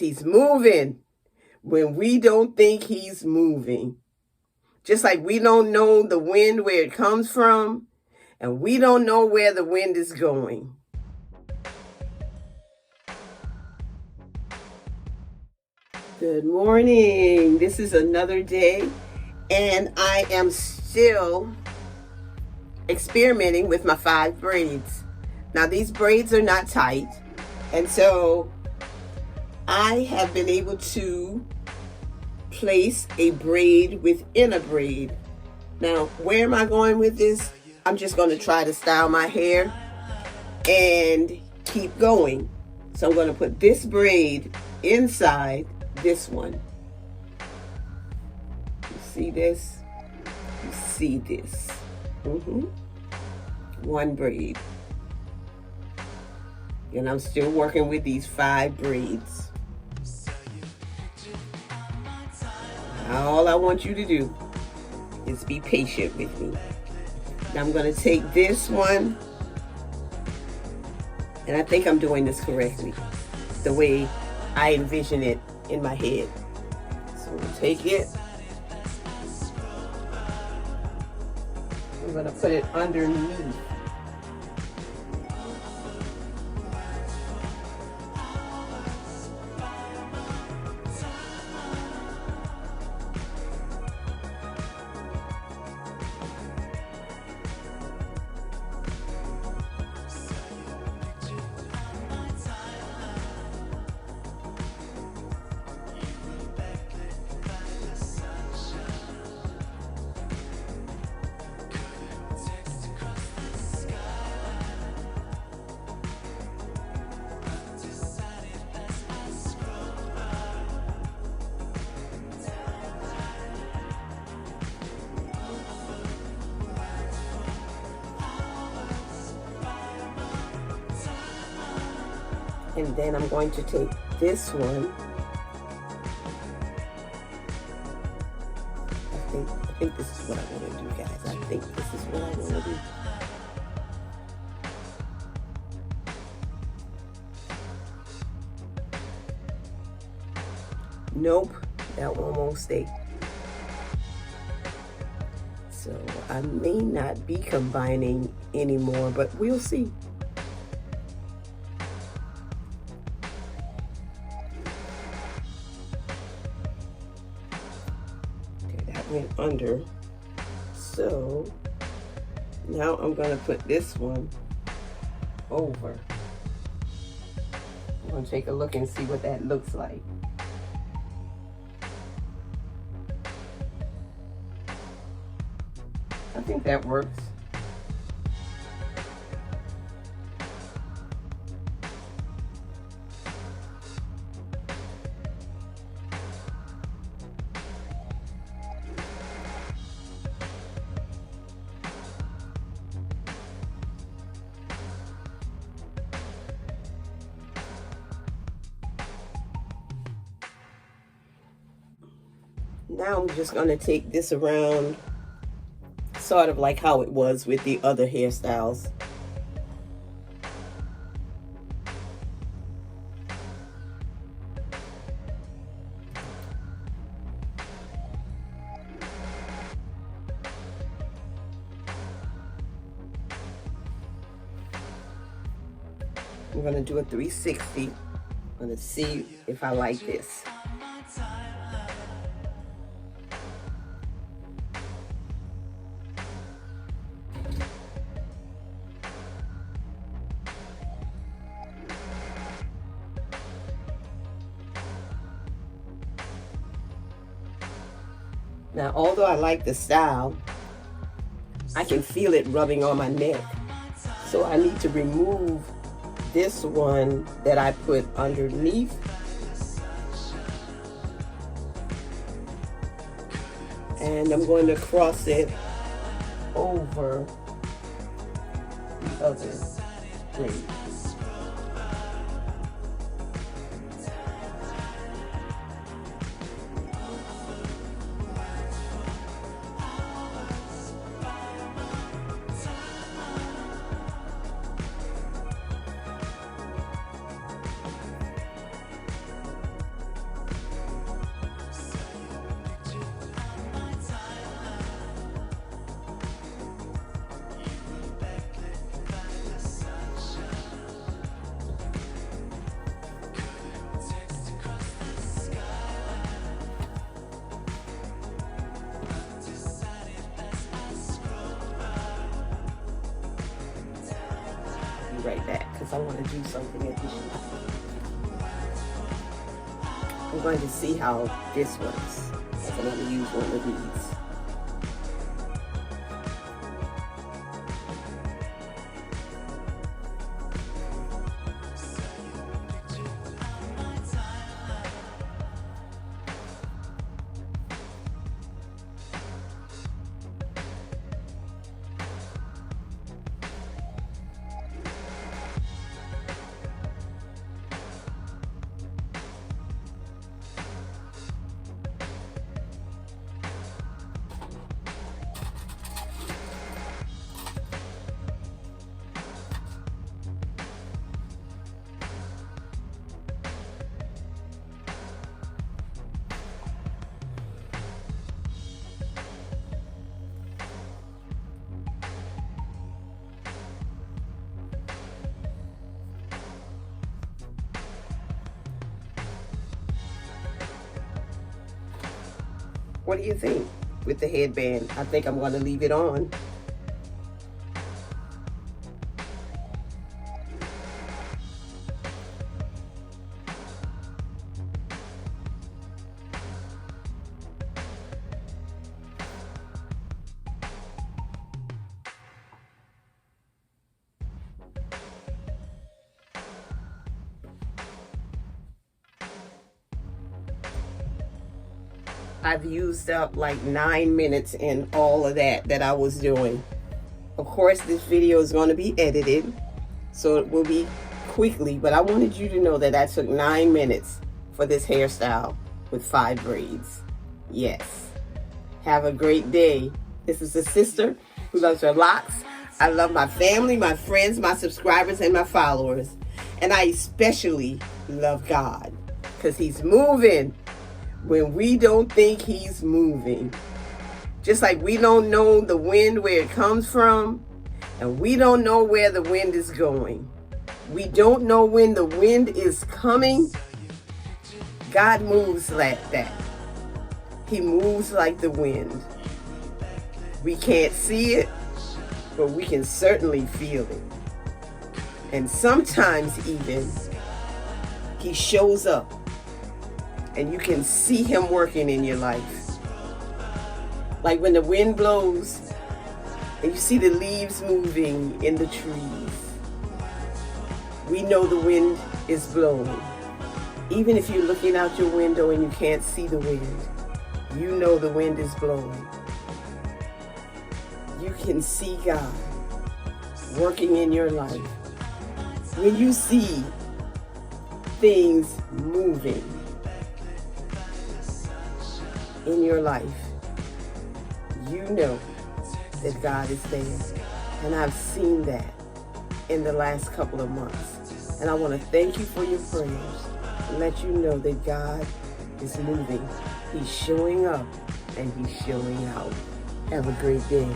He's moving when we don't think he's moving. Just like we don't know the wind where it comes from, and we don't know where the wind is going. Good morning. This is another day, and I am still experimenting with my 5 braids. Now, these braids are not tight, and so I have been able to place a braid within a braid. Now, where am I going with this? I'm just going to try to style my hair and keep going. So I'm going to put this braid inside this one. You see this? You see this? One braid. And I'm still working with these 5 braids. All I want you to do is be patient with me. Now I'm going to take this one, and I think I'm doing this correctly, the way I envision it in my head. So we'll take it. I'm going to put it underneath. And then I'm going to take this one. I think this is what I want to do, guys. I think this is what I want to do. Nope, that one won't stay. So I may not be combining anymore, but we'll see. Went under. So now I'm going to put this one over. I'm going to take a look and see what that looks like. I think that works. Now I'm just going to take this around, sort of like how it was with the other hairstyles. I'm going to do a 360. I'm going to see if I like this. Now, although I like the style, I can feel it rubbing on my neck. So I need to remove this one that I put underneath. And I'm going to cross it over the other braid. be right back because I want to do something additional. I'm going to see how this works. I'm going to use one of these. What do you think with the headband? I think I'm going to leave it on. I've used up like 9 minutes in all of that I was doing. Of course, this video is going to be edited, so it will be quickly, but I wanted you to know that I took 9 minutes for this hairstyle with 5 braids. Yes. Have a great day. This is a sister who loves her locks. I love my family, my friends, my subscribers, and my followers. And I especially love God because He's moving when we don't think He's moving. Just like we don't know the wind where it comes from, and we don't know where the wind is going. We don't know when the wind is coming. God moves like that. He moves like the wind. We can't see it, but we can certainly feel it. And sometimes even He shows up and you can see Him working in your life. Like when the wind blows and you see the leaves moving in the trees. We know the wind is blowing. Even if you're looking out your window and you can't see the wind, you know the wind is blowing. You can see God working in your life. When you see things moving in your life, you know that God is there. And I've seen that in the last couple of months. And I want to thank you for your prayers and let you know that God is moving. He's showing up and He's showing out. Have a great day.